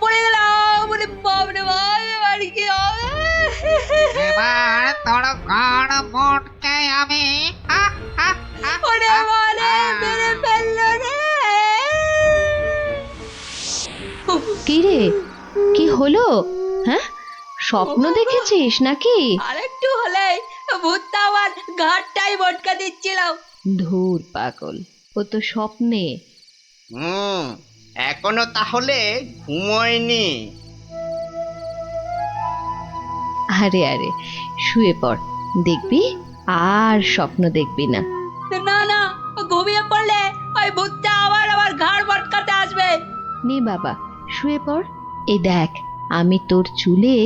পড়ে গেলাম, ওরে বাপরে বাপ, এবার কি হবে? এবার তোর ঘর মোটকে আমি ওরে বাবারে, মেরে ফেললো রে। কি রে, কি হলো? হ্যাঁ, স্বপ্ন দেখেছিস নাকি? আরেকটু হলে ভূতটা আমার ঘাটটাই মটকা দিচ্ছিল। ধুর পাগল, ও তো স্বপ্নে। এখনো তাহলে ঘুমোয়নি? আরে আরে, শুয়ে পড়, দেখবি আর স্বপ্ন দেখবি না। না না, ঘুমিয়ে পড়লে ওই ভূতটা আবার আমার ঘাড় মটকাতে আসবে। নে বাবা, শুয়ে পড়। এই দেখ, আমি তোর চুলে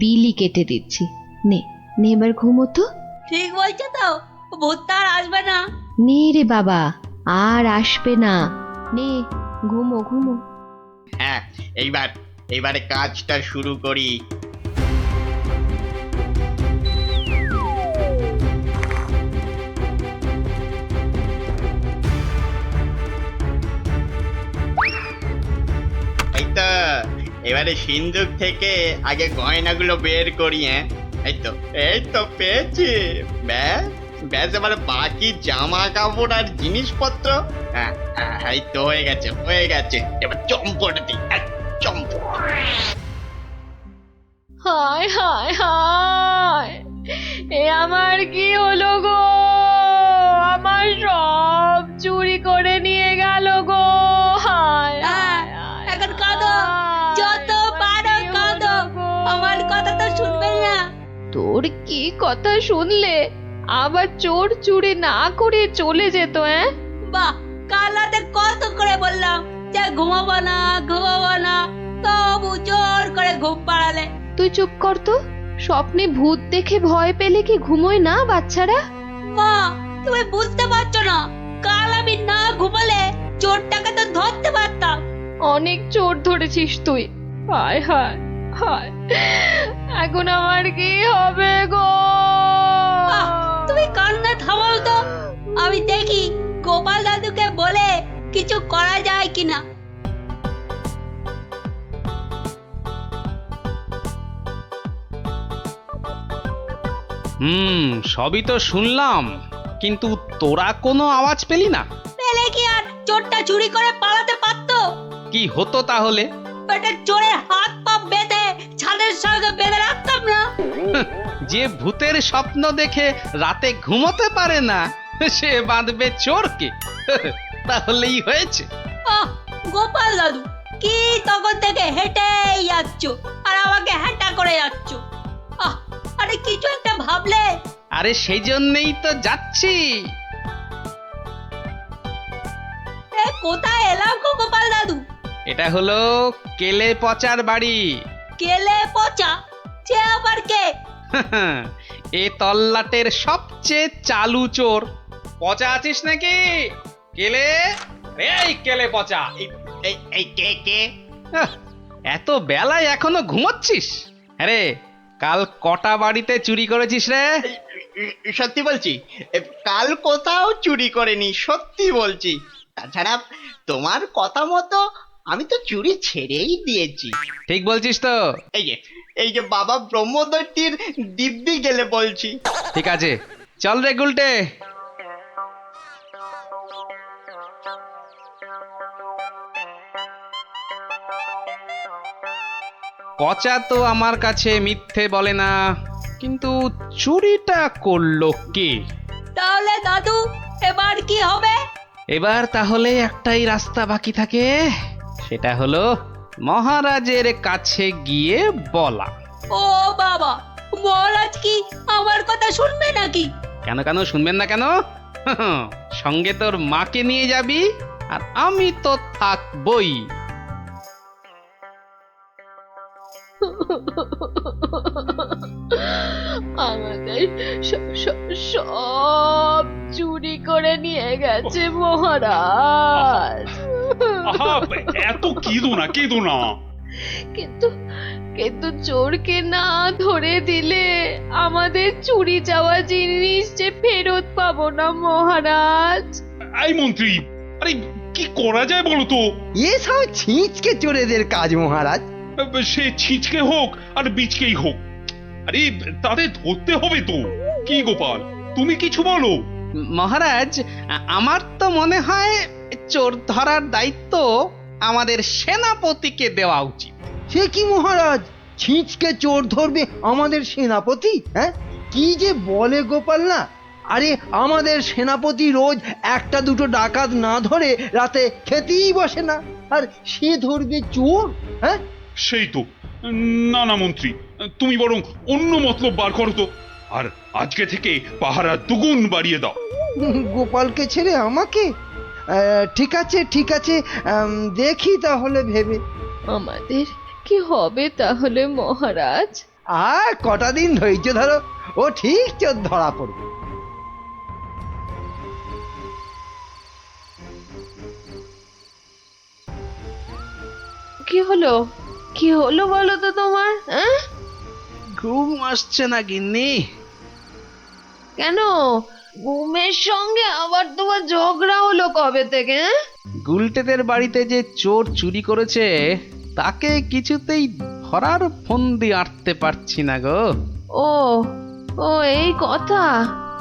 বিলি কেটে দিচ্ছি। নে নে, এবার ঘুমো তো। ঠিক বলছো তো, ভূতটা আর আসবে না? নে রে বাবা, আর আসবে না। নে, ঘুমো ঘুমো। হ্যাঁ, এইবারে কাজটা শুরু করি। এই তো, এবারে সিন্দুক থেকে আগে গয়নাগুলো বের করি। হ্যাঁ, এই তো পেয়েছি। ব্যাস ব্যাস, এবারে বাকি জামা কাপড় আর জিনিসপত্র। এই তো হয়ে গেছে। এবার চম্পট দিই, চম্পট। হায় হায় হায়, এ আমার কি হলো গো? আমার সব চুরি করে নিয়ে গেল গো। হায় হায় হায়, এখন কাঁদো, যত পারো কাঁদো, আমার কথা তো শুনবে না। তোর কি কথা শুনলে আবার চোর চুরি না করে চলে যেত? বাহ, কাল রাতে কত করে বললাম যে ঘুমাবো না, তবু জোর করে ঘুম পাড়ালে। তুই চুপ কর তো। স্বপ্নে ভূত দেখে ভয় পেলে কি ঘুমোয় না বাচ্চারা? মা, তুমি বুঝতে পারছো না, কাল আমি না ঘুমালে চোরটাকে তো ধরতে পারতাম। অনেক চোর ধরেছিস তুই। হায় হায় হায়, এখন আমার কি হবে গো? আহ, তুমি কান্না থামাও তো, আমি দেখি গোপাল দাদুকে বলে কিছু করা যায় কিনা। সবই তো শুনলাম, কিন্তু তোরা কোনো আওয়াজ পেলি না? পেলে কি আর চোরটা চুরি করে পালাতে পারতো? কি হতো তাহলে? বেটা, চোরের হাত পা বেঁধে ছাদের সঙ্গে বেঁধে রাখতাম না? যে ভূতের স্বপ্ন দেখে রাতে ঘুমোতে পারে না, সে বাঁধবে চোরকে। তাহলেই হয়েছে। আহ, গোপাল দাদু, কি তখন থেকে হেঁটেই যাচ্ছ আর আমাকে হ্যাঁটা করে যাচ্ছ? আরে কিছু একটা ভাবলে। আরে সেই জন্যই তো যাচ্ছি। কোথায় এলাম গো গোপাল দাদু? এটা হলো কেলে পচার বাড়ি। কেলে পচা? সে আবার কে? এ তল্লাটের সবচেয়ে চালু চোর। পচা আছিস নাকি? কেলে, এই কেলে পচা। এই কে? এত বেলায় এখনো ঘুমাচ্ছিস? আরে, কাল কটা বাড়িতে চুরি করেছিস রে? সত্যি বলছি, কাল কোথাও চুরি করেনি, সত্যি বলছি। তাছাড়া তোমার কথা মতো আমি তো চুরি ছেড়েই দিয়েছি। ঠিক বলছিস তো? এই যে বাবা ব্রহ্মদৈত্যের দিব্যি গেলে বলছি। ঠিক আছে, চল রে গুলটে। পচা তো আমার কাছে মিথ্যে বলে না, কিন্তু চুরিটা করলো কে? তাহলে দাদু, এবার কি হবে? এবার তাহলে একটাই রাস্তা বাকি থাকে, সেটা হলো মহারাজের কাছে গিয়ে বলা। ও বাবা, মহারাজ কি আমার কথা শুনবে নাকি? কেন কেন শুনবেন না কেন? সঙ্গে তোর মাকে নিয়ে যাবি, আর আমি তো থাকবই। আমাদের সব চুরি করে নিয়ে গেছে মহারাজ। এত কেঁদো না। কিন্তু কিন্তু চোরকে না ধরে দিলে আমাদের চুরি যাওয়া জিনিস যে ফেরত পাবো না মহারাজ। এই মন্ত্রী, আরে কি করা যায় বলো তো? এসব ছিঁচকে চোরেদের কাজ মহারাজ। সে ছিচকে হোক আর বীজকেই হোক, আরে তাদের ধরতে হবে তো। কি গোপাল, তুমি কিছু বলো। মহারাজ, আমার তো মনে হয় চোর ধরার দায়িত্ব আমাদের সেনাপতিকে দেওয়া উচিত। সে কি মহারাজ, ছিঁচকে চোর ধরবে আমাদের সেনাপতি? হ্যাঁ, কি যে বলে গোপাল না। আরে আমাদের সেনাপতি রোজ একটা দুটো ডাকাত না ধরে রাতে খেতেই বসে না, আর সে ধরবে চোর? হ্যাঁ, সেই তো। না না মন্ত্রী, তুমি বরং অন্য মতলব বার করো তো, আর আজকে থেকে পাহারা দুগুণ বাড়িয়ে দাও। গোপালকে ছেড়ে আমাকে? ঠিক আছে ঠিক আছে, দেখি তাহলে ভেবে। আমাদের কি হবে তাহলে মহারাজ? আর কটা দিন ধৈর্য ধরো, ও ঠিক চোর ধরা পড়বে। কি হলো, কি হলো বলো তো তোমার? হ্যাঁ, ঘুম আসছে না গিন্নি? কেন ঘুমের সঙ্গে আবার তোমার ঝগড়া হলো কবে থেকে? হ্যাঁ? গুলটেদের বাড়িতে যে চোর চুরি করেছে তাকে কিছুতেই ধরার ফন্দি আঁটতে পারছি না গো। ও ও এই কথা।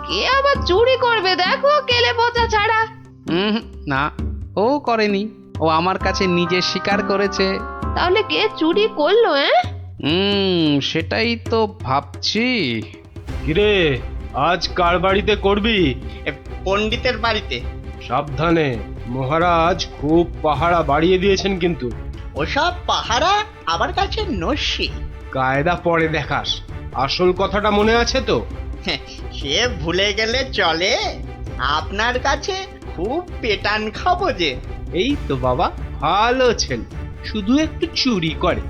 কে আবার চুরি করবে দেখো, কেলে পচা ছাড়া। না, ও করেনি, ও আমার কাছে নিজে স্বীকার করেছে। তাহলে কে চুরি করলো? সেটাই তো ভাবছি। কিরে, আজ কার বাড়িতে করবি? পণ্ডিতের বাড়িতে। সাবধানে, মহারাজ খুব পাহারা বাড়িয়ে দিয়েছেন কিন্তু। ওসব পাহারা আমার কাছে নস্যি। কায়দা পরে দেখাস, আসল কথাটা মনে আছে তো? সে ভুলে গেলে চলে? আপনার কাছে খুব পেটান খাবো যে। এই তো বাবা, ভালো ছেলে, শুধু একটু চুরি করে।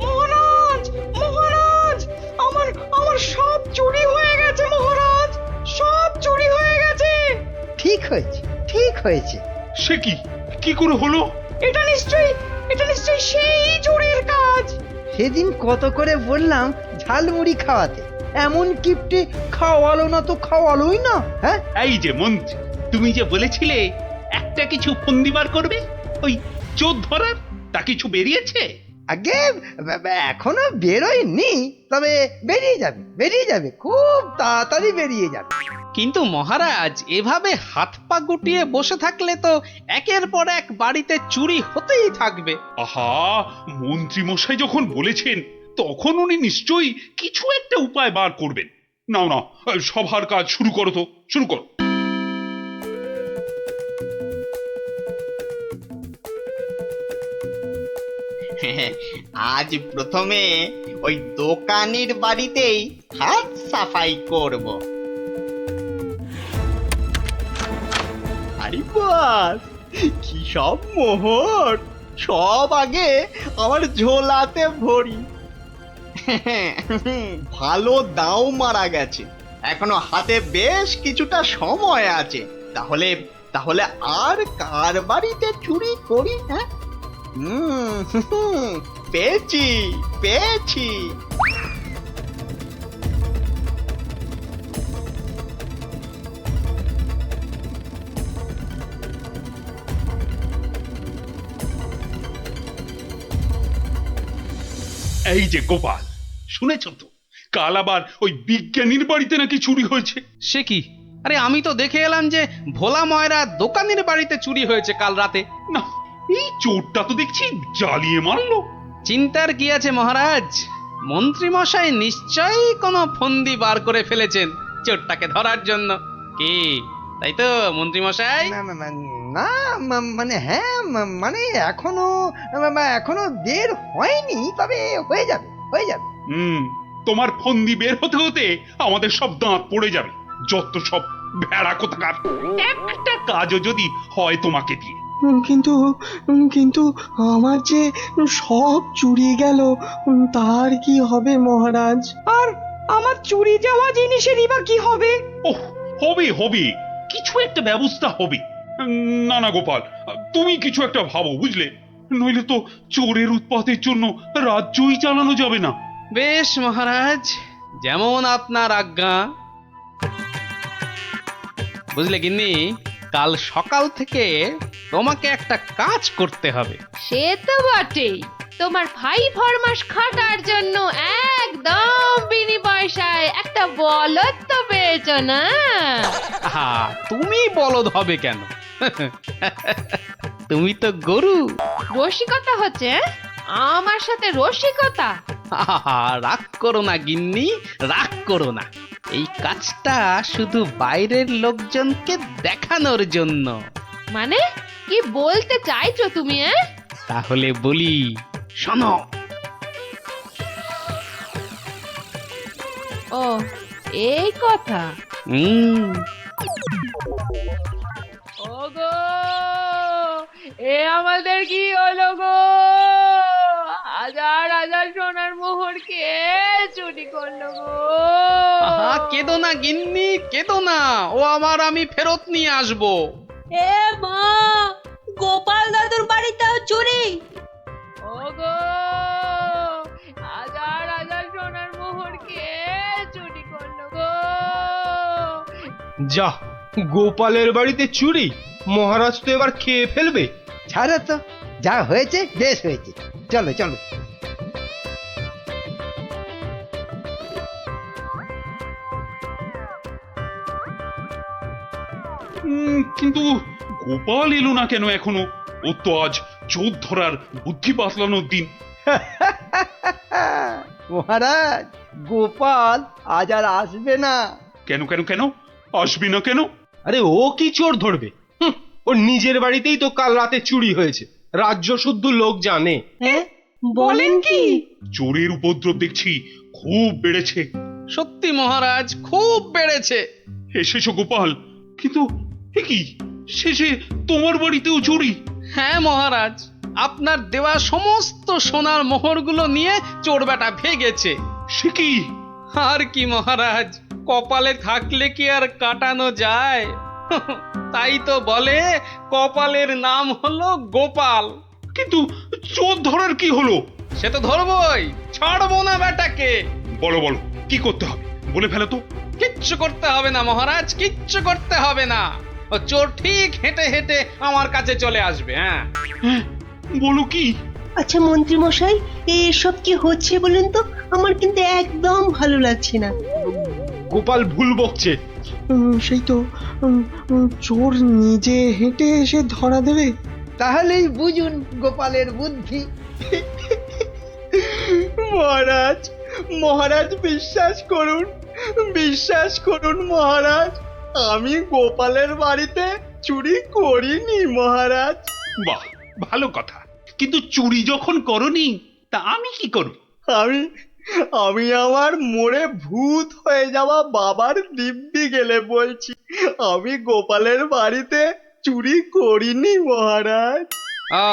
মহারাজ, মহারাজ, আমার আমার সব চুরি হয়ে গেছে মহারাজ, সব চুরি হয়ে গেছে। ঠিক হয়েছে ঠিক হয়েছে। সে কি, কি করে হলো? এটা নিশ্চয়ই সেই চোরের কাজ। সেদিন কত করে বললাম ঝালমুড়ি খাওয়াতে, এমন কিপটে খাওয়ালো না তো খাওয়ালোই না। হ্যাঁ, এই যে মন্ত্রী, তুমি যে বলেছিলে একটা কিছু ফন্দি বার করবে ওই চোর ধরার, তা কিছু বেরিয়েছে? আগে এখনো বেরোয়নি, তবে বেরিয়ে যাবে, খুব তাড়াতাড়ি বেরিয়ে যাবে। কিন্তু মহারাজ, এভাবে হাত পা গুটিয়ে বসে থাকলে তো একের পর এক বাড়িতে চুরি হতেই থাকবে। আহা, মন্ত্রী মশাই যখন বলেছেন তখন উনি নিশ্চয়ই কিছু একটা উপায় বার করবেন। নাও না, সভার কাজ শুরু করো তো, শুরু করো। আজ প্রথমে ওই দোকানির বাড়িতেই হাত সাফাই করব। আরে বাস, কি সব মোহর! সব আগে আমার ঝোলাতে ভরি। ভালো দাও মারা গেছে, এখনো হাতে বেশ কিছুটা সময় আছে। তাহলে তাহলে আর কার বাড়িতে চুরি করি? হ্যাঁ, পেয়েছি পেয়েছি। এই যে গোপাল, শুনেছ তো কাল আবার ওই বিজ্ঞানীর বাড়িতে নাকি চুরি হয়েছে? সে কি? আরে আমি তো দেখে এলাম যে ভোলা ময়রা দোকানের বাড়িতে চুরি হয়েছে কাল রাতে। না, এই চোরটা তো দেখছি জ্বালিয়ে মারলো। চিন্তার কি আছে মহারাজ, মন্ত্রী মশাই নিশ্চয়ই কোনো ফন্দি বার করে ফেলেছেন চোরটাকে ধরার জন্য। কি তাই তো মন্ত্রী মশাই? না মানে হ্যাঁ, মানে এখনো বের হয়নি, তবে হয়ে যাবে। তোমার ফন্দি বের হতে হতে আমাদের সব দাঁত পড়ে যাবে। যত সব ভেড়া কোথাকার, একটা কাজও যদি হয় তোমাকে দিয়ে। কিন্তু আমার যে সব চুরি গেল, তার কি হবে মহারাজ? আর আমার চুরি যাওয়া জিনিসেরই বা কি হবে? ওহ, হবে হবে, কিছু একটা ব্যবস্থা হবে। না না গোপাল, তুমি কিছু একটা ভাবো, বুঝলে? নইলে তো চোরের উৎপাতের জন্য রাজ্যই চালানো যাবে না। বেশ মহারাজ, যেমন আপনার আজ্ঞা। বুঝলে গিন্নি, কাল সকাল থেকে তোমাকে একটা কাজ করতে হবে। সে তো বটেই, তোমার ভাই ফরমাস খাটার জন্য একদম বিনি পয়সায় একটা বলদ তো পেয়েছ না? আহা, তুমি বলদ হবে কেন? তুমি তো গরু। রসিকতা হচ্ছে? আমার সাথে রসিকতা? আহা, রাগ করো না গিন্নি, রাগ করো না। এই কাজটা শুধু বাইরের লোকজনকে দেখানোর জন্য। মানে কি বলতে চাইছো তুমি? তাহলে বলি, শোনো। ও, এই কথা। ওগো, এ আমাদের কি হলো গো? হাজার হাজার সোনার মোহর কে চুরি করলো গো? আহা, কেঁদো না গিন্নি, কেঁদো না। ও আমার, আমি ফেরত নিয়ে আসবো। এ মা, গোপাল দাদুর বাড়িতেও চুরি? ওগো, হাজার হাজার সোনার মোহর কে চুরি করলো গো? যা, গোপালের বাড়িতে চুরি! মহারাজ তো এবার খেয়ে ফেলবে। ছাড়ো তো, যা হয়েছে বেশ হয়েছে। চলো চলো। কিন্তু গোপাল এলো না কেন এখনো? ও তো আজ চোর ধরার বুদ্ধি বাতলানোর দিন। মহারাজ, গোপাল আজ আর আসবে না। কেন কেন কেন আসবি না কেন? আরে ও কি চোর ধরবে? ওর নিজের বাড়িতেই তো কাল রাতে চুরি হয়েছে, রাজ্য শুদ্ধ লোক জানে। হ্যাঁ, বলেন কি? চোরের উপদ্রব দেখছি খুব বেড়েছে। সত্যি মহারাজ, খুব বেড়েছে। এসেছো গোপাল, কিন্তু এ কি, শেষে তোমার বাড়িতেও চুরি? হ্যাঁ মহারাজ, আপনার দেওয়া সমস্ত সোনার মোহরগুলো নিয়ে চোর বেটা ভেগেছে। সে কি? আর কি মহারাজ, কপালে থাকলে কি আর কাটানো যায়? তাই তো বলে কপালের নাম হলো গোপাল। কিন্তু চোর ধরার কি হলো? সে তো ধরবই, ছাড়বো না বেটাকে। বলো বলো, কি করতে হবে বলে ফেলো তো। কিচ্ছু করতে হবে না মহারাজ, কিচ্ছু করতে হবে না। ও চোর ঠিক হেঁটে হেঁটে আমার কাছে চলে আসবে। হ্যাঁ, বলো কি? আচ্ছা মন্ত্রী মশাই, এসব কি হচ্ছে বলুন তো? আমার কিন্তু একদম ভালো লাগছে না। গোপাল ভুল বকছে। সেই তো, চোর নিজে হেঁটে এসে ধরা দেবে। তাহলেই বুঝুন গোপালের বুদ্ধি। মহারাজ, মহারাজ বিশ্বাস করুন, বিশ্বাস করুন মহারাজ, আমি গোপালের বাড়িতে চুরি করিনি মহারাজ। বাহ, ভালো কথা। কিন্তু চুরি যখন করনি, তা আমি কি করব? আমি আমি আমার মোড়ে ভূত হয়ে যাওয়া বাবার দিব্যি গেলে বলছি, আমি গোপালের বাড়িতে চুরি করিনি মহারাজ। ও,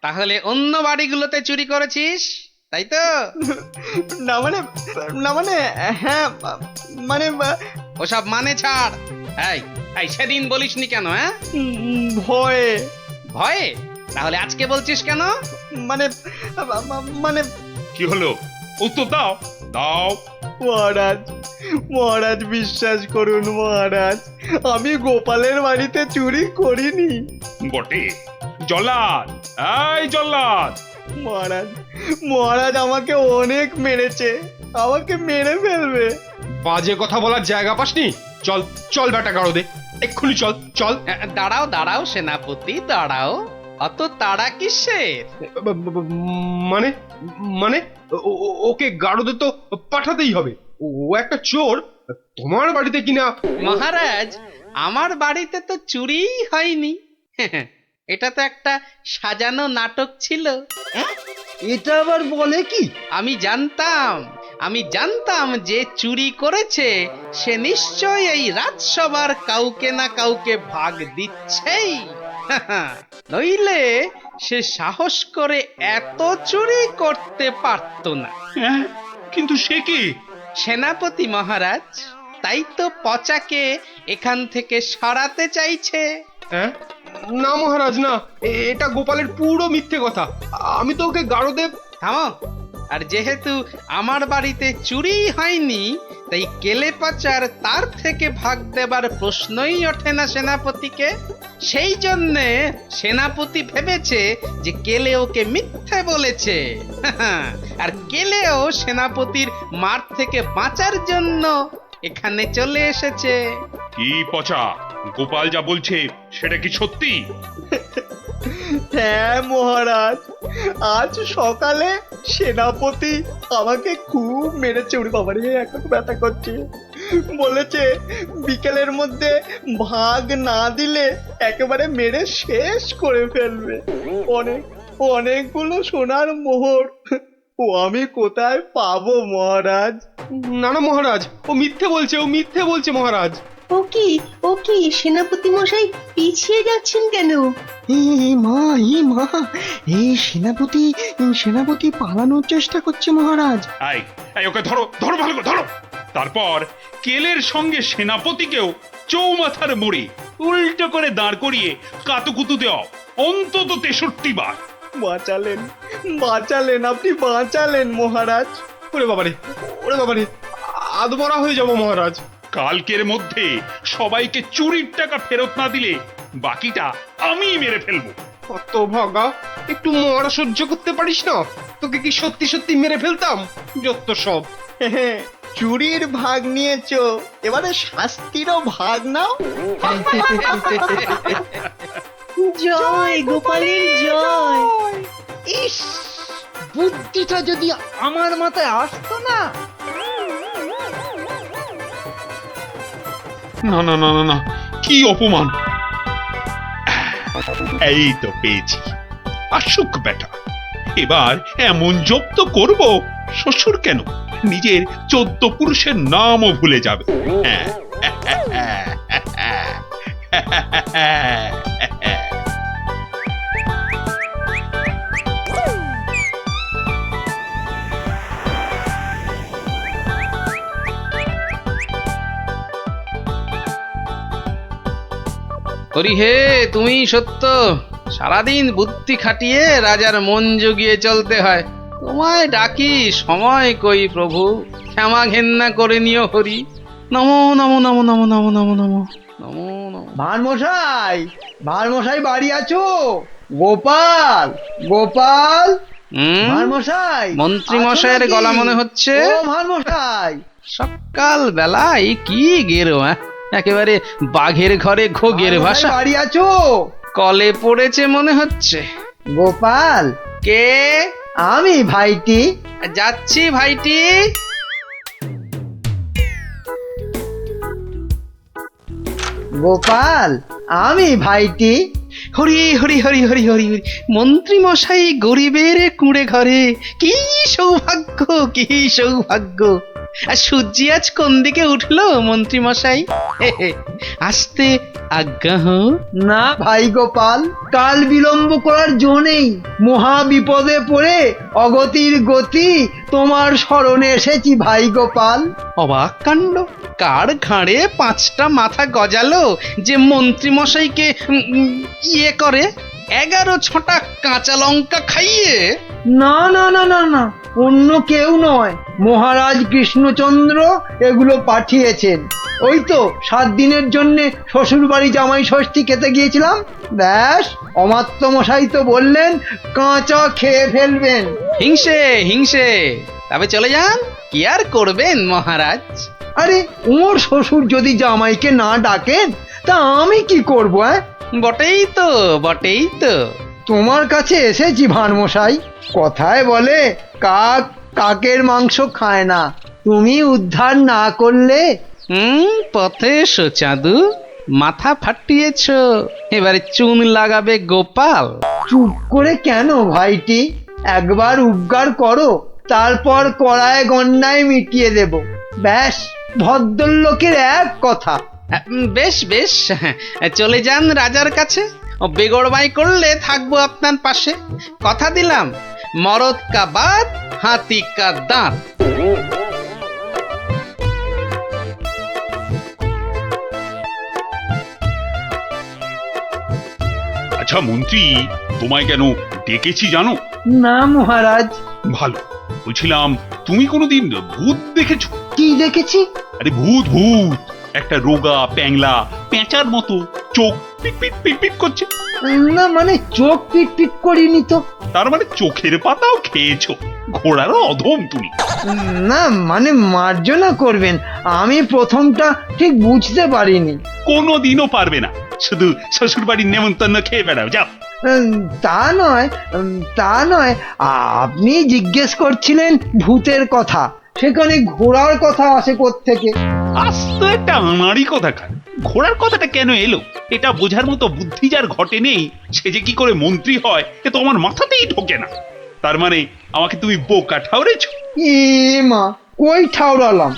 তাহলে অন্য বাড়িগুলোতে চুরি করেছিস, তাই তো? না মানে, না মানে, হ্যাঁ মানে, ওসব মানে ছাড়। এই এই সেদিন বলিসনি কেন? হ্যাঁ, ভয়ে। ভয়ে? তাহলে আজকে বলছিস কেন? মানে, মানে কি হলো? উত্তর দাও, দাও। মহারাজ, মহারাজ বিশ্বাস করুন মহারাজ, আমি গোপালের বাড়িতে চুরি করিনি। বটে? জল্লাদ, এই জল্লাদ! মহারাজ, মহারাজ আমাকে অনেক মেরেছে, আমাকে মেরে ফেলবে। বাজে কথা বলার জায়গা পাসনি? চল চল বেটা গাড়ো দে, এক্ষুনি চল চল। দাঁড়াও দাঁড়াও সেনাপতি, দাঁড়াও। অত তাড়া কিসের? মানে মানে ওকে গাড়োদে তো পাঠাতেই হবে। ও একটা চোর, তোমার বাড়িতে কিনা। মহারাজ, আমার বাড়িতে তো চুরিই হয়নি। এটা তো একটা সাজানো নাটক ছিল। এটা আবার বলে কি? আমি জানতাম যে চুরি করেছে সে নিশ্চয়ই এই রাজসভার কাউকে না কাউকে ভাগ দিচ্ছেই। নইলে সে সাহস করে এত চুরি করতে পারত না। হ্যাঁ, কিন্তু সে কি? সেনাপতি মহারাজ, তাই তো পচাকে এখান থেকে সরাতে চাইছে। হ্যাঁ? না মহারাজ না, এটা গোপালের পুরো মিথ্যে কথা। আমি তো ওকে গাড়োদে। থামো, আর যেহেতু আমার বাড়িতে চুরি হয়নি, তাই কেলে পাচার তার থেকে ভাগ দেবার প্রশ্নই ওঠে না সেনাপতিকে। সেই জন্যে সেনাপতি ভেবেছে যে কেলে ওকে মিথ্যে বলেছে। আর কেলেও সেনাপতির মার থেকে বাঁচার জন্য এখানে চলে এসেছে। কি পচা, গোপাল যা বলছে সেটা কি সত্যি? হ্যাঁ মহারাজ, আজ সকালে সেনাপতি আমাকে খুব মেরেছে। ওরে বাবারে, এখন ব্যথা করছে। বলেছে বিকেলের মধ্যে ভাগ না দিলে একেবারে মেরে শেষ করে ফেলবে। অনেকগুলো সোনার মোহর ও আমি কোথায় পাবো মহারাজ? না না মহারাজ, ও মিথ্যে বলছে মহারাজ। ও কি সেনাপতি মশাই পিছিয়ে যাচ্ছেন কেন? মা এই সেনাপতি পালানোর চেষ্টা করছে মহারাজ। এই ওকে ধরো, ধরো, ভালো করে ধরো। তারপর কেলের সঙ্গে সেনাপতিকেও চৌমাথার মোড়ে উল্টো করে দাঁড় করিয়ে কাতুকুতু দেওয়া অন্তত 63 বার। বাঁচালেন আপনি, বাঁচালেন মহারাজ। ওরে বাবারে, আদমরা হয়ে যাবো মহারাজ। কালকের মধ্যে সবাইকে চুরির টাকা ফেরত না দিলে বাকিটা আমি মেরে ফেলবো। কত ভাগা, একটু মরা সহ্য করতে পারিস না? তোকে কি সত্যি সত্যি মেরে ফেলতাম? যত সব। চুরির ভাগ নিয়েছো, এবারে শাস্তিরও ভাগ নাও। জয় গোপালের জয়। ইস, বুদ্ধিটা যদি আমার মাথায় আসতো না। না না না না না, কি অপমান! এই তো পেয়েছি, আসুক বেটা। এবার এমন জব্দ করব, শ্বশুর কেন নিজের 14 পুরুষের নামও ভুলে যাবে। হরি হে, তুমি সত্য। সারাদিন বুদ্ধি খাটিয়ে রাজার মন জুগিয়ে চলতে হয়। তোমায় ডাকি, সময় কই প্রভু, ক্ষমা ঘেন্না করে নিও হরি। নমো নমো নমো নমো নমো নমো নমো নমো নমো। ভারমশাই বাড়ি আছো? গোপাল, ভারমশাই, মন্ত্রী মশাইয়ের গলা মনে হচ্ছে। ভারমশাই, সকাল বেলায় কি গেরো, একেবারে বাঘের ঘরে ঘোগের ভাষা। বাড়ি আছো? কলে পড়েছে মনে হচ্ছে। গোপাল, কে? আমি ভাইটি। যাচ্ছি ভাইটি। গোপাল, আমি ভাইটি। হরি হরি হরি হরি হরি হরি। মন্ত্রী মশাই গরিবের কুঁড়ে ঘরে, কি সৌভাগ্য, কি সৌভাগ্য। আর সূর্যি আজ কোন দিকে উঠলো মন্ত্রী মশাই? আসতে আজ্ঞা হোক। না ভাই গোপাল, কাল বিলম্ব করার জো নেই। মহা বিপদে পড়ে অগতির গতি তোমার স্মরণে এসেছি ভাই গোপাল। অবাক কাণ্ড, কার ঘাড়ে 5টা মাথা গজালো যে মন্ত্রী মশাইকে ইয়ে করে 11 ছোটা কাঁচা লঙ্কা খাইয়ে? না না না না না, অন্য কেউ নয়, মহারাজ কৃষ্ণচন্দ্র এগুলো পাঠিয়েছেন। ওই তো 7 দিনের জন্য শ্বশুর বাড়ি জামাই ষষ্ঠী খেতে গিয়েছিলাম, ব্যাস অমাত্য মশাই তো বললেন কাঁচা খেয়ে ফেলবেন। হিংসে, তবে চলে যান, কি আর করবেন মহারাজ। আরে ওর শ্বশুর যদি জামাইকে না ডাকেন তা আমি কি করব? বটেই তো। তোমার কাছে এসেছি ভানমশাই। কথায় বলে কাক কাকের মাংস খায় না, তুমি উদ্ধার না করলে। পথে এসো চাঁদু, মাথা ফাটিয়েছ, এবারে চুন লাগাবে গোপাল। চুপ করে কেন ভাইটি? একবার উদ্গার করো, তারপর কড়ায় গন্ডায় মিটিয়ে দেব। ব্যাস ভদ্রলোকের এক কথা। বেশ, চলে যান রাজার কাছে। বেগড়বাই করলে থাকবো আপনার পাশে, কথা দিলাম। মরদ কা বাত, হাতি কা দাঁত। আচ্ছা মন্ত্রী, তোমায় কেন ডেকেছি জানো? না মহারাজ। ভালো, বলছিলাম তুমি কোনোদিন ভূত দেখেছো? কি দেখেছি? আরে ভূত ভূত, একটা রোগা প্যাংলা পেঁচার মতো চোখ পিট পিট পিট পিট করছে। না মানে চোখ পিট পিট করিনি তো। তার মানে চোখের পাতাও খেয়েছো। ঘোড়ারও অধম তুমি। না মানে মার্জনা করবেন, আমি প্রথমটা ঠিক বুঝতে পারিনি। কোনোদিনও পারবে না, শুধু শ্বশুর বাড়ির নেমন্তন্ন খেয়ে বেড়াও, যাও। তা নয়, তা নয়, আপনি জিজ্ঞেস করছিলেন ভূতের কথা, সেখানে ঘোড়ার কথা আসে কোত্থেকে? আস্ত একটা আনাড়ি কথাকার, ঘোড়ার কথাটা কেন এলো এটা বোঝার মতো বুদ্ধি যার ঘটে নেই, সে যে কি করে মন্ত্রী হয় এ তো আমার মাথাতেই ঢোকে না। তার মানে আমাকে তুমি বোকা ঠাউরেছো? এ মা, কই ঠাউরালাম?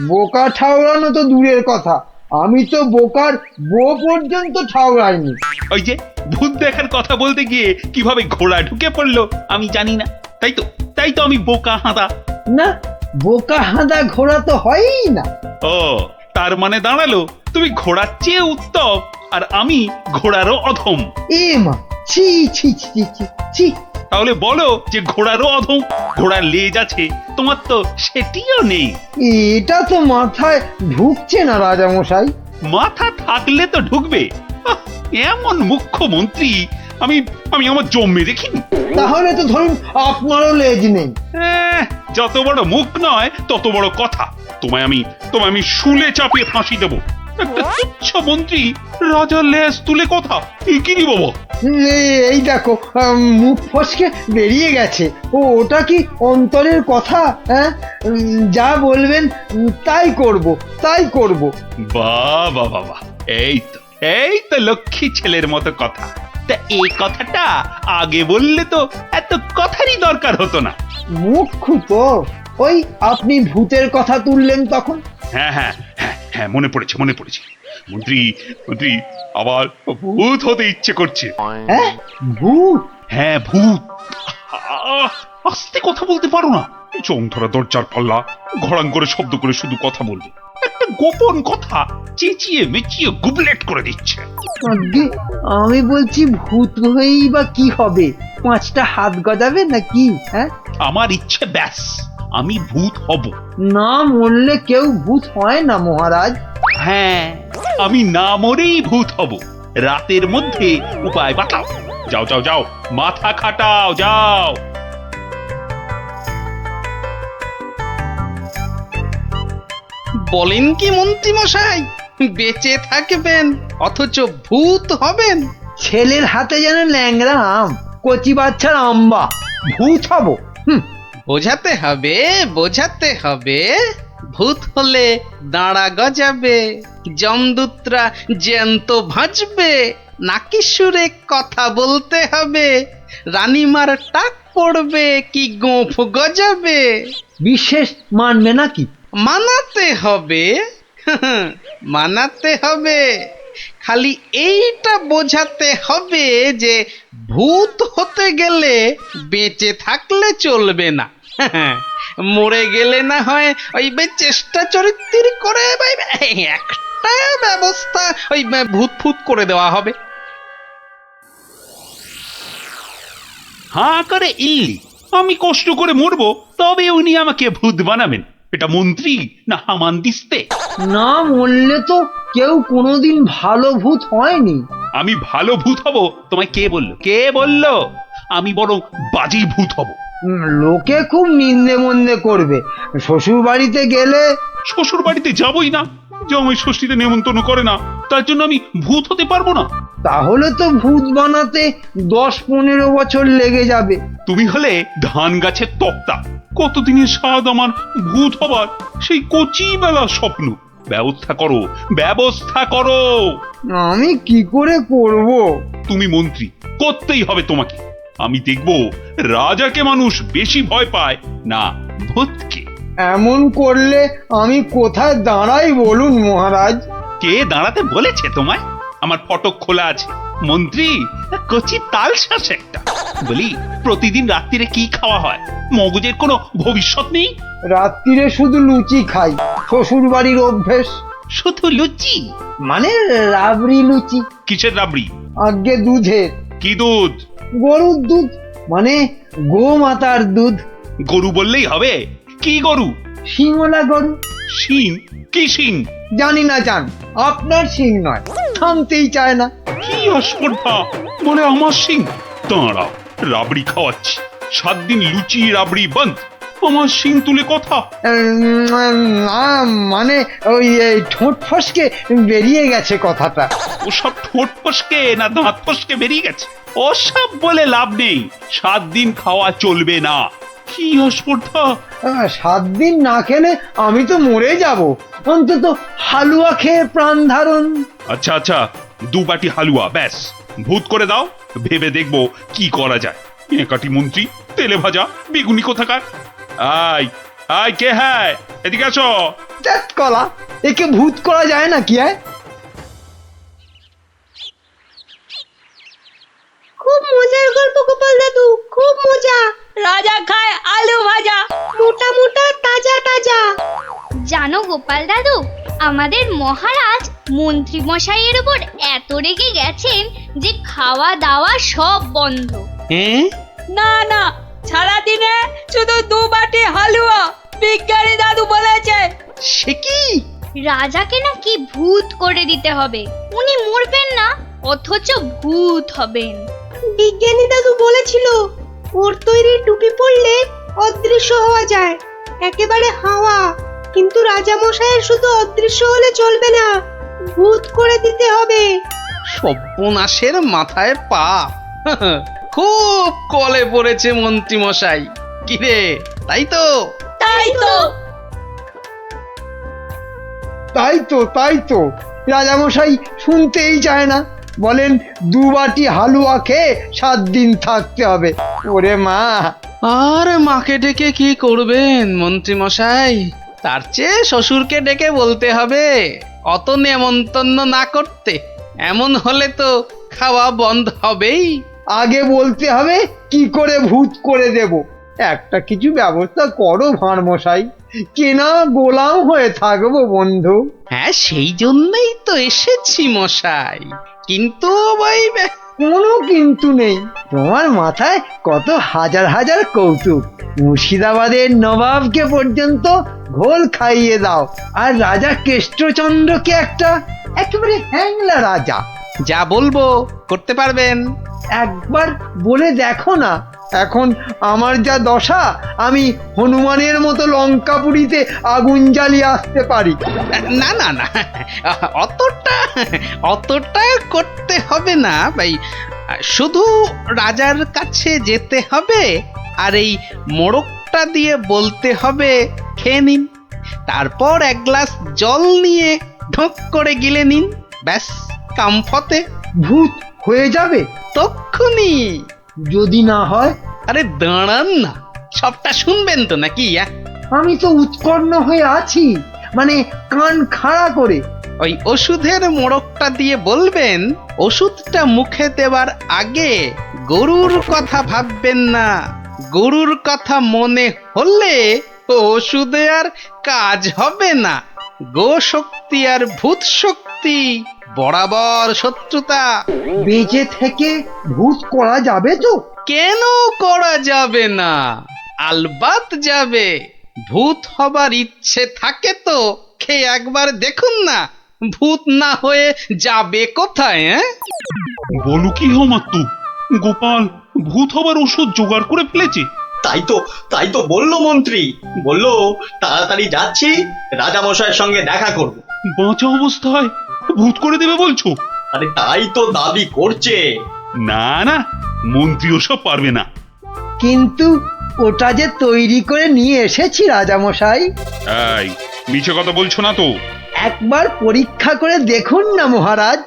বোকা ঠাউরানো তো দূরের কথা, আমি তো বোকার বউ পর্যন্ত ঠাউরাইনি। ওই যে ভূত দেখার কথা বলতে গিয়ে কিভাবে ঘোড়া ঢুকে পড়লো আমি জানি না, তাই তো আমি বোকা হাঁদা। না, বোকা হাঁদা ঘোড়া তো হয়ই না। ও, তার মানে দাঁড়ালো তুমি ঘোড়ার চেয়ে উত্তম আর আমি ঘোড়ারও অধম। এ মা, ছি ছি ছি ছি ছি। তাহলে বলো যে ঘোড়ারও অধম। ঘোড়ার লেজ আছে, তোমার তো সেটিও নেই। এটা তো মাথায় ঢুকছে না রাজামশাই। মাথা থাকলে তো ঢুকবে। আহ, এমন মুখ্যমন্ত্রী আমি আমি আমার জন্মে দেখিনি। তাহলে তো ধরুন আপনারও লেজ নেই। যত বড় মুখ নয় তত বড় কথা। তোমায় আমি শুলে চাপিয়ে ফাঁসি দেবো। একটা তুচ্ছ মন্ত্রী রাজার লেজ তুলে কথা, কি রে বাবা? এই দেখো, মুখ ফসকে বেরিয়ে গেছে। ওটা কি অন্তরের কথা? হ্যাঁ, যা বলবেন তাই করব। বাবা বাবা, এই তো লক্ষ্মী ছেলের মতো কথা। তা এই কথাটা আগে বললে তো এত কথারই দরকার হতো না। মুখ্য তো ওই আপনি ভূতের কথা তুললেন তখন। হ্যাঁ হ্যাঁ হ্যাঁ, মনে পড়েছে। মন্ত্রী আবার ভূত হতে ইচ্ছে করছে। হ্যাঁ, ভূত? হ্যাঁ ভূত। আস্তে কথা বলতে পারো না? চোখ ধরা দরজার পাল্লা, ঘড়াং করে শব্দ করে শুধু কথা বলবে। একটা গোপন কথা চেঁচিয়ে মেচিয়ে গুবলেট করে দিচ্ছে। আগে আমি বলছি ভূত হয়েই বা কি হবে? 5টা হাত গজাবে নাকি? হ্যাঁ, আমার ইচ্ছে ব্যাস, আমি ভূত হব। না মরলে কেউ ভূত হয় না মহারাজ। হ্যাঁ, আমি না মরেই ভূত হব। রাতের মধ্যে উপায় বাতাও। যাও, মাথা খাটাও, যাও। বলেন কি মন্ত্রী মশাই, বেঁচে থাকবেন অথচ ভূত হবেন? ছেলের হাতে যেন ল্যাংড়া আম, কচি বাচ্চার আম্বা। ভূত হব? বোঝাতে হবে। ভূত হলে দাঁড়া গজাবে, যমদূতরা জ্যান্ত ভাজবে, নাকি সুরে কথা বলতে হবে, রানীমার টাক পড়বে কি গোঁফ গজাবে। বিশেষ মানবে নাকি? মানাতে হবে। খালি এইটা বোঝাতে হবে যে ভূত হতে গেলে বেঁচে থাকলে চলবে না। মরে গেলে না হয় ওই চেষ্টা চরিত্র করে একটা ব্যবস্থা ওই ভূত ফুত করে দেওয়া হবে। হাঁ করে ইল্লি, আমি কষ্ট করে মরবো তবে উনি আমাকে ভূত বানাবেন? এটা মন্ত্রী না হামান দিস্তে? না মরলে তো কেউ কোনোদিন ভালো ভূত হয়নি। আমি ভালো ভূত হব তোমায় কে বললো? আমি বরং বাজি ভূত হব। লোকে খুব নিন্দে মন্দে করবে। শ্বশুর বাড়িতে গেলে? শ্বশুর বাড়িতে যাবই না, জামাই ষষ্ঠীতে নেমন্তন্ন করে না, তার জন্য আমি ভূত হতে পারবো না। তাহলে তো ভূত বানাতে 10-15 বছর লেগে যাবে। তুমি হলে ধান গাছের তক্তা, কতদিনের স্বাদ আমার ভূত হবার, সেই কচি বেলার স্বপ্ন। ব্যবস্থা করো। আমি কি করে করব? তুমি মন্ত্রী, করতেই হবে তোমাকে। আমি দেখব রাজাকে মানুষ বেশি ভয় পায় না ভূতকে। এমন করলে আমি কোথায় দাঁড়াই বলুন মহারাজ? কে দাঁড়াতে বলেছে তোমায়? আমার ফটক খোলা আছে। মন্ত্রী কচি তাল শ্বাস একটা। বলি, প্রতিদিন রাত্রিরে কি খাওয়া হয়? মগজের কোনো ভবিষ্যৎ নেই? রাত্রিরে শুধু লুচি খাই, শ্বশুর বাড়ির অভ্যেস। শুধু লুচি? মানে রাবড়ি লুচি। কিসের রাবড়ি? আগে দুধের। কি দুধ? গরুর দুধ, মানে গোমাতার দুধ। গরু বললেই হবে? কি গরু? শিঙলা গরু। শিং? কি শিং? জানি না জান, আপনার শিং নয়, থামতেই চায় না। কি অস্পর্ধা! বলে আমার শিং? দাঁড়া, রাবড়ি খাওয়াচ্ছি। 7 দিন লুচি রাবড়ি বন্ধ, আমার শিং তুলে কথা। না মানে ওই এই ঠোঁট ফসকে বেরিয়ে গেছে কথাটা। ওসব ঠোঁট ফসকে না দাঁত ফসকে বেরিয়ে গেছে? ওসব বলে লাভ নেই, 7 দিন খাওয়া চলবে না। কি অস্পর্ধা! 7 দিন না খেলে আমি তো মরে যাব, অন্তত হালুয়া খেয়ে প্রাণ ধারণ। আচ্ছা আচ্ছা, 2 বাটি হালুয়া ব্যাস। ভূত করে দাও, ভেবে দেখবো কি করা যায়। একাটি মন্ত্রী, তেলে ভাজা বেগুনি কোথাকার। আয় আয়, কে হ্যায়? এদিকে আসো। ধ্যাৎ কলা, একে ভূত করা যায় না কি? খুব মজার গল্প গোপাল দাদু, খুব মজা। রাজা খায় আলু ভাজা। মোটা মোটা তাজা তাজা। জানো গোপাল দাদু, আমাদের মহারাজ মন্ত্রী মশাইয়ের উপর এত রেগে গেছেন যে খাওয়া দাওয়া সব বন্ধ। হ্যাঁ? না না, সারাদিনে শুধু 2 বাটি হালুয়া, বিজ্ঞানী দাদু বলেছে। সে কি? রাজাকে নাকি ভূত করে দিতে হবে, উনি মরবেন না অথচ ভূত হবেন। বিজ্ঞানী দাদু বলেছিল ওর তৈরি টুপি পরলে অদৃশ্য হওয়া যায়, একেবারে হাওয়া। কিন্তু রাজা মশাইয়ের শুধু অদৃশ্য হলে চলবে না, ভূত করে দিতে হবে। সর্বনাশের মাথায় পা। খুব কলে পড়েছে মন্ত্রী মশাই। কিরে, তাই তো? তাই তো। তাই তো রাজামশাই শুনতেই চায় না, বলেন 2 বাটি হালুয়া খেয়ে 7 দিন থাকতে হবে। ওরে মা! আর মাকে ডেকে কি করবেন মন্ত্রী মশাই? তার চেয়ে শ্বশুরকে ডেকে বলতে হবে অত নেমন্তন্ন না করতে। এমন হলে তো খাওয়া বন্ধ হবেই। আগে বলতে হবে কি করে ভূত করে দেব। একটা কিছু ব্যবস্থা করো ভাঁড় মশাই, কেনা গোলাম হয়ে থাকবো বন্ধু। হ্যাঁ, সেই জন্যই তো এসেছি মশাই। কিন্তু ওই কোনো কিন্তু নেই, তোমার মাথায় কত হাজার হাজার কৌতুক। মুর্শিদাবাদের নবাবকে পর্যন্ত ঘোল খাইয়ে দাও, আর রাজা কেষ্টচন্দ্রকে একেবারে হ্যাংলা রাজা। যা বলবো করতে পারবেন। একবার বলে দেখো না। এখন আমার যা দশা, আমি হনুমানের মতো লঙ্কাপুরীতে আগুন জ্বালিয়ে আসতে পারি। না না না, অতটা করতে হবে না ভাই। শুধু রাজার কাছে যেতে হবে আর এই মোড়কটা দিয়ে বলতে হবে খেয়ে নিন, তারপর 1 গ্লাস জল নিয়ে ঢোক করে গিলে নিন, ব্যাস কাম ফতে। ভূত হয়ে যাবে তক্ষুনি। যদি না হয়? আরে দাঁড়ান না, সবটা শুনবেন তো নাকি? আমি তো উৎকর্ণ হয়ে আছি, মানে কান খাড়া করে। ওই ওষুধের মোড়কটা দিয়ে বলবেন, ওষুধটা মুখে দেওয়ার আগে গরুর কথা ভাববেন না। গরুর কথা মনে হলে ওষুধে আর কাজ হবে না। গো শক্তি আর ভূত শক্তি বরাবর শত্রুতা। বেঁচে থেকে ভূত করা যাবে তো? কেন করা যাবে না? আলবাত যাবে। ভূত হবার ইচ্ছে থাকে তো খেয়ে একবার দেখুন না, ভূত না হয়ে যাবে কোথায়? বলো কি মাত্তু, গোপাল ভূত হবার ওষুধ জোগাড় করে ফেলেছে। তাই তো বললো মন্ত্রী, বললো তাড়াতাড়ি যাচ্ছি, রাজা মশাইয়ের সঙ্গে দেখা করব। বাঁচা অবস্থায় ভূত করে দেবে বলছো? আরে তাই তো দাবি করছে। না না, মন্ত্রী ওসব পারবে না। কিন্তু ওটা যে তৈরি করে নিয়ে এসেছি রাজামশাই। এই মিছে কথা বলছো না তো? একবার পরীক্ষা করে দেখুন না মহারাজ।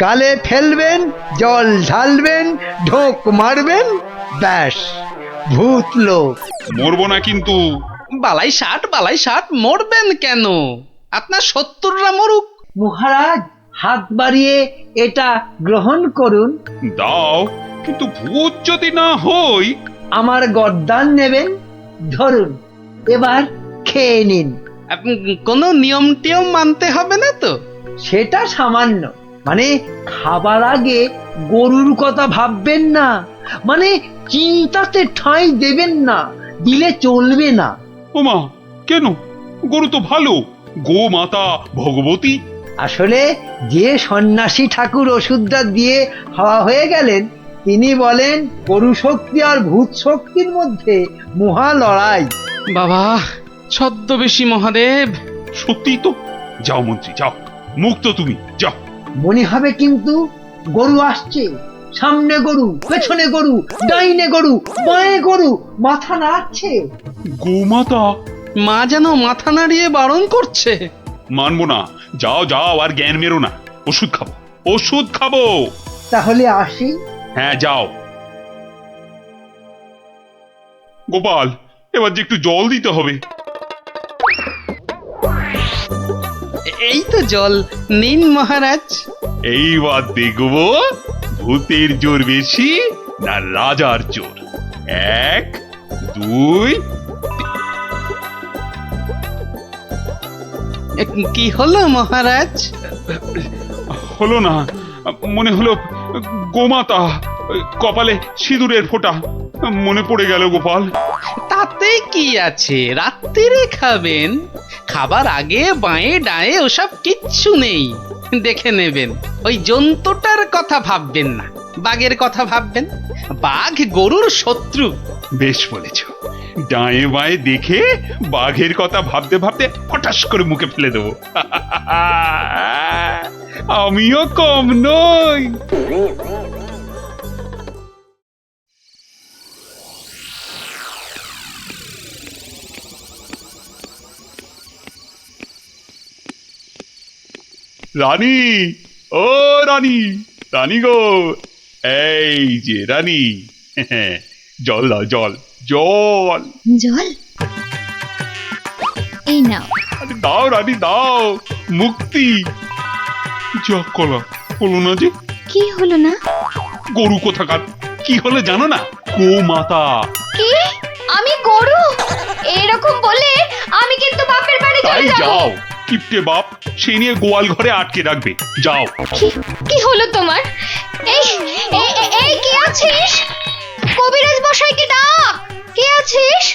গালে ফেলবেন, জল ঢালবেন, ঢোক মারবেন, ব্যাস ভূত লোক। মরবো না কিন্তু। বালাই ষাট মরবেন কেন? আপনার 70রা মরুক। মহারাজ হাত বাড়িয়ে এটা গ্রহণ করুন। দাও, কিন্তু ভূত যদি না হই? আমার গর্দান নেবেন, ধরুন, এবার খেয়ে নিন। কোনো নিয়ম টিয়ম মানতে হবে না তো? সেটা সামান্য, মানে খাবার আগে গরুর কথা ভাববেন না, মানে চিন্তাতে ঠাঁই দেবেন না, দিলে চলবে না। ওমা, কেন? গরু তো ভালো, গো মাতা ভগবতী। আসলে যে সন্ন্যাসী ঠাকুর ওষুধটা দিয়ে হাওয়া হয়ে গেলেন, তিনি বলেন গরু শক্তি আর ভূত শক্তির মধ্যে মহা লড়াই। বাবা ছদ্মবেশী মহাদেব। সত্যি তো। যাও মন্ত্রী, যাও, মুক্ত তুমি, যাও। মনে হবে কিন্তু গরু আসছে, সামনে গরু, পেছনে গরু, ডাইনে গরু, বাঁয়ে গরু, মাথা নাড়ছে। গোমাতা। মা যেন মাথা নাড়িয়ে বারণ করছে। মানবো না। যাও যাও, আর জ্ঞান মেরো না। ওষুধ খাবো, ওষুধ খাবো। তাহলে আসি। হ্যাঁ, যাও। গোপাল, এবার যে একটু জল দিতে হবে। এই তো জল, নিন মহারাজ। এইবার দেখবো ভূতের জোর বেশি না রাজার জোর। 1, 2। কি হলো মহারাজ? হলো না, মনে হলো গোমাতা। কপালে সিঁদুরের ফোঁটা মনে পড়ে গেল গোপাল। তাতে কি আছে, রাত্রিরে খাবেন। খাবার আগে বাঁয়ে ডায়ে ওসব কিচ্ছু নেই, দেখে নেবেন। ওই জন্তুটার কথা ভাববেন না, বাঘের কথা ভাববেন। বাঘ গরুর শত্রু। বেশ বলেছ। ডায়ে বাঁয়ে দেখে বাঘের কথা ভাবতে ভাবতে হঠাৎ করে মুখে ফেলে দেবো। আমিও কম নই। রানী, ও রানী, রানী গো, এই যে রানী, জল দাও, জল, জল। জল এই নাও। আরে দাও রানী, দাও, মুক্তি। যা কলা হলো না যে। কি হলো না? গরু কোথাকার, কি হলো জানো না? গো মাতা। কি? আমি গরু? এরকম বলে আমি কিন্তু বাপের বাড়ি তাই চলে যাব। যাও, কিপটে বাপ সে নিয়ে গোয়াল ঘরে আটকে রাখবে। যাও। কি হলো তোমার? এই এই এই কে আছিস? কবিরাজ মশাইকে ডাক। কে আছিস?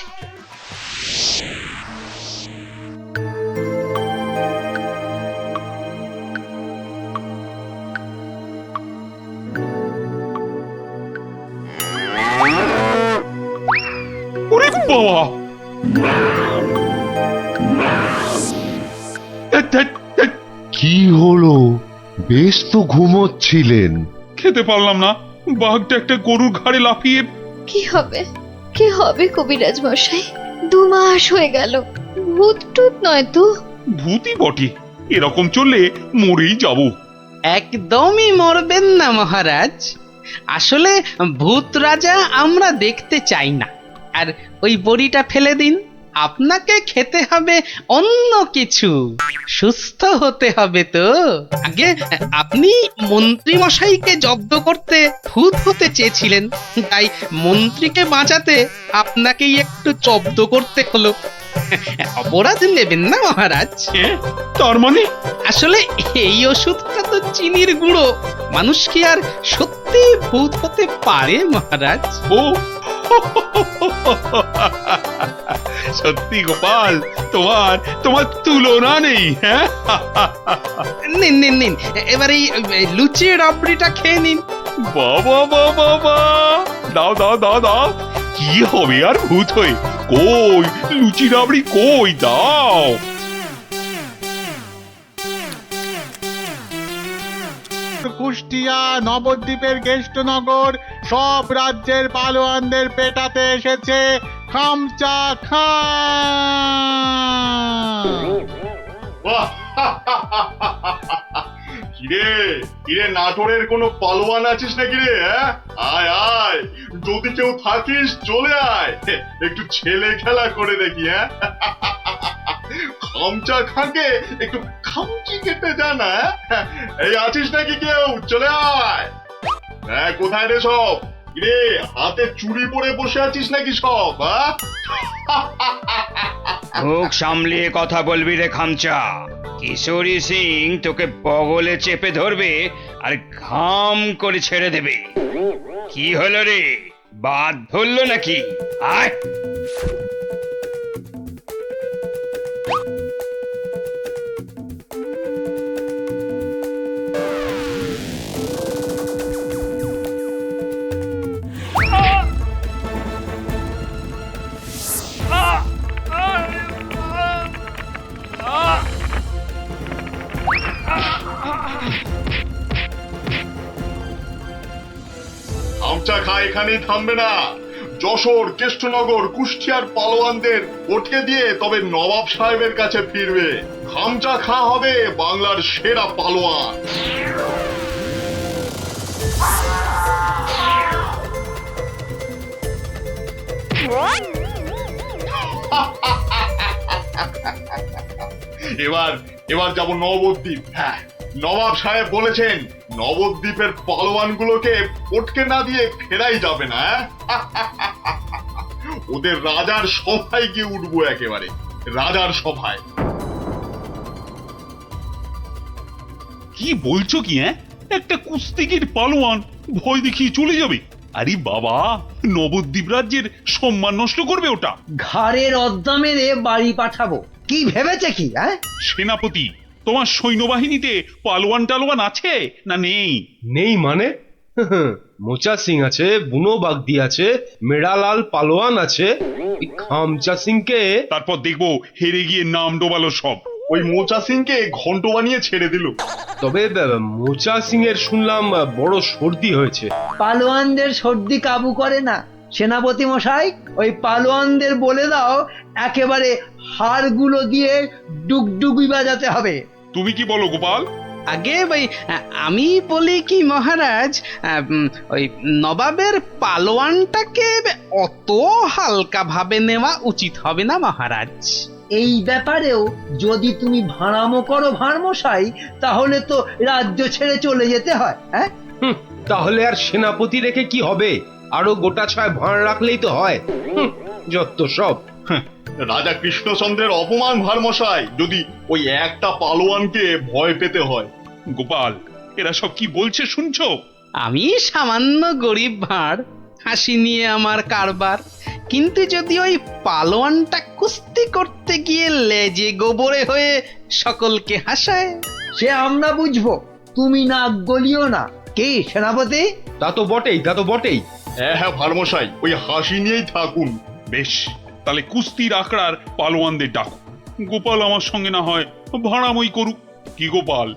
ওরে বাবা! কি হলো? বেশ তো ঘুমোচ্ছিলেন। খেতে পারলাম না, বাঘটা একটা গরুর ঘাড়ে লাফিয়ে। কি হবে? কি হবে কবিরাজ মশাই? 2 মাস হয়ে গেল। ভূত টুত নয় তো? ভূতই বটে, এরকম চললে মরেই যাব। একদমই মরবেন না মহারাজ। আসলে ভূত রাজা আমরা দেখতে চাই না। আর ওই বড়িটা ফেলে দিন, আপনাকে খেতে হবে অন্য কিছু, সুস্থ হতে হবে তো। আগে আপনি মন্ত্রী মশাইকে জব্দ করতে ভূত হতে চেয়েছিলেন, তাই মন্ত্রীকে বাঁচাতে আপনাকেই একটু জব্দ করতে হলো। অপরাধ নেবেন না মহারাজ। তার মানে? আসলে এই ওষুধটা তো চিনির গুঁড়ো, মানুষ কি আর সত্যি ভূত হতে পারে মহারাজ? ও সত্যি গোপাল, তোমার তোমার তুলনা নেই। হ্যাঁ, নিন নিন নিন, এবার এই লুচি রাবড়িটা খেয়ে নিন। বাবা বাবা বাবা, দাও দাও দাও দাও। কি হবে আর ভূত হয়ে? কই লুচি রাবড়ি, কই দাও। কুষ্টিয়া, নবদ্বীপের গেষ্টনগর সব রাজ্যের পালোয়ানদের পেটাতে এসেছে খামচা খান। কিরে কিরে, নাটোরের কোনো পালোয়ান আছিস নাকি রে? আয় আয়, যদি কেউ থাকিস চলে আয়, একটু ছেলে খেলা করে দেখি। খামচা খাকে একটু খামচি কেটে জানা। এই আছিস নাকি কেউ? চলে আয়। কোথায় রে সব? কিরে হাতে চুড়ি পরে বসে আছিস নাকি সব? মুখ সামলিয়ে কথা বলবি রে খামচা। কিশোরী সিং তোকে বগলে চেপে ধরবে আর ঘাম করে ছেড়ে দেবে। কি হলো রে, বাদ ধরলো নাকি? আয় খামচা খা এখানেই থামবে না। যশোর, কেষ্টনগর, কুষ্টিয়ার পালোয়ানদের ওঠে দিয়ে তবে নবাব সাহেবের কাছে ফিরবে। খামচা খা হবে বাংলার সেরা পালোয়ান। এবার এবার যাব নবদ্বীপ। হ্যাঁ, নবাব সাহেব বলেছেন নবদ্বীপের পালোয়ানগুলোকে পটকে না দিয়ে ফেরাই যাবে না। ওদের রাজার সভায় গিয়ে উঠবো, একেবারে রাজার সভায়। কি বলছো কি? একটা কুস্তিগির পালোয়ান ভয় দেখিয়ে চলে যাবে? আরে বাবা, নবদ্বীপ রাজ্যের সম্মান নষ্ট করবে ওটা। ঘাড়ের অদ্দা মেরে বাড়ি পাঠাবো। কি ভেবেছে কি? সেনাপতি, তোমার সৈন্যবাহিনীতে পালোয়ান টালোয়ান আছে না নেই? নেই মানে? মোচা সিং আছে, বুনো বাগদি আছে, মেড়ালাল পালোয়ান আছে, এই খামচা সিংকে তারপর দেখবো হেরে গিয়ে নাম ডোবালো সব। ওই মোচা সিংকে ঘন্ট বানিয়ে ছেড়ে দিল। তবে মোচা সিং এর শুনলাম বড় সর্দি হয়েছে। পালোয়ানদের সর্দি কাবু করে না সেনাপতি মশাই। ওই পালোয়ানদের বলে দাও একেবারে হাড়গুলো দিয়ে ডুগডুগি বাজাতে হবে। তুমি কি বলো গোপাল? আগে ভাই আমি বলি কি মহারাজ, ওই নবাবের পালোয়ানটাকে অত হালকা ভাবে নেওয়া উচিত হবে না মহারাজ। এই ব্যাপারেও যদি তুমি ভাড়ামো করো ভাড়মশাই, তাহলে তো রাজ্য ছেড়ে চলে যেতে হয়। তাহলে আর সেনাপতি রেখে কি হবে? আরো গোটা ছয় ভাঁড় রাখলেই তো হয়। যত সব। রাজা কৃষ্ণচন্দ্রের অপমান ভারমশাই, যদি ওই একটা পালোয়ানকে ভয় পেতে হয়। গোপাল, এরা সব কি বলছে শুনছো? আমি সামান্য গরিব ভাঁড়, হাসি নিয়ে আমার কারবার। কিন্তু যদি ওই পালোয়ানটা কুস্তি করতে গিয়ে লেজে গোবরে হয়ে সকলকে হাসায়, সে আমরা বুঝবো, তুমি নাক গলিও না। কি সেনাপতি? তা তো বটেই, তা তো বটেই। হ্যাঁ ভারমশাই, ওই হাসি নিয়েই থাকুন। বেশ, তাহলে কুস্তির আখড়ার পালোয়ানদের ডাকো। গোপাল আমার সঙ্গে না হয় ভাড়ামই করুক। কি গোপাল?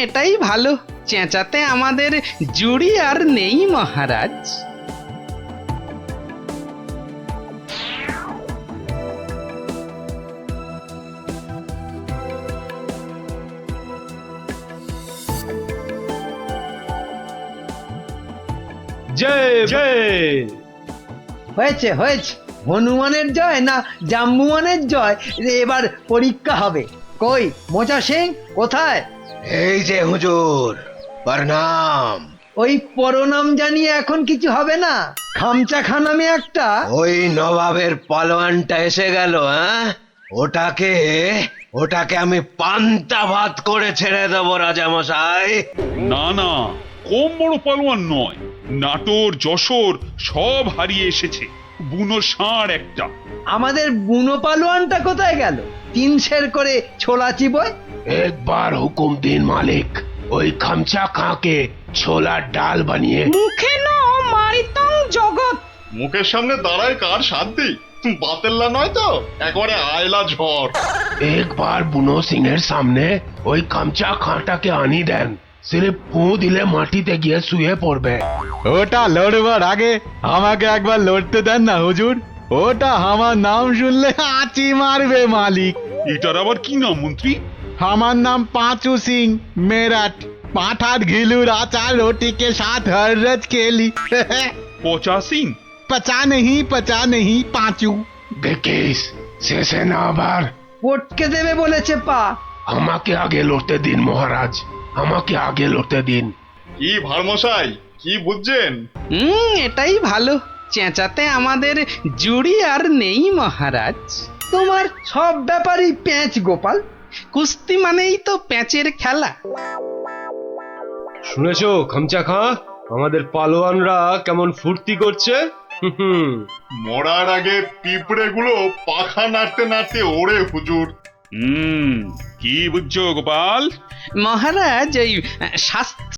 এটাই ভালো। চেঁচাতে আমাদের জুড়ি আর নেই মহারাজ। জয় জয়। হয়েছে হয়েছে, হনুমানের জয় না জাম্বুয়ানের জয় এবার পরীক্ষা হবে। কই মোচা সিং কোথায়? এই যে হুজুর, প্রণাম। ওই প্রণাম জানিয়ে এখন কিছু হবে না। খামচা খানামে একটা ওই নবাবের পালোয়ানটা এসে গেল। ওটাকে আমি পান্তা ভাত করে ছেড়ে দেবো রাজামশাই। না না, কম বড় পালোয়ান নয়। নাটোর, যশোর সব হারিয়ে এসেছে, বুনো ষাঁড় একটা। আমাদের বুনো পালোয়ানটা কোথায় গেল? 3 সের করে ছোলা চিবোয়। একবার হুকুম দিন মালিক, ওই খামচা খাঁকে ছোলার ডাল বানিয়ে। মুখে ন মারিতং জগৎ। মুখের সামনে দাঁড়ায় কার শান্তি? বাতেল্লা নয় তো, একবারে আয়লা ঝড়। একবার বুনো সিং এর সামনে ওই খামচা খাঁটাকে আনি দেন, সিরিফ ফু দিলে মাটিতে গিয়ে শুয়ে পড়বে। ওটা লড়বার আগে আমাকে একবার লড়তে দেন না হুজুর। ওটা আমার নাম শুনলে আঁচি মারবে মালিক। এটার আবার কি নাম মন্ত্রী? আমার নাম পাঁচু সিং মেরাট। পাঁঠার ঘিলুর আচার रोटी के साथ हर रोज खेली। পচা সিং? पचा नहीं पांचू। দেখিস শেষে না আবার পটকে দেবে বলেছে পা। আমাকে আগে লড়তে দিন মহারাজ, আমাকে আগে লড়তে দিন। কি ভারমশাই, কি বুঝছেন? এটাই ভালো। চেঁচাতে আমাদের জুড়ি আর নেই মহারাজ। তোমার সব ব্যাপারই প্যাঁচ গোপাল। কুস্তি মানেই তো প্যাঁচের খেলা। শুনেছো খামচা খাঁ, আমাদের পালোয়ানরা কেমন ফুর্তি করছে? হুম, মরার আগে পিঁপড়েগুলো পাখা নাড়তে নাড়তে ওড়ে হুজুর। কি বুঝছো গোপাল? মহারাজ এই শাস্ত্র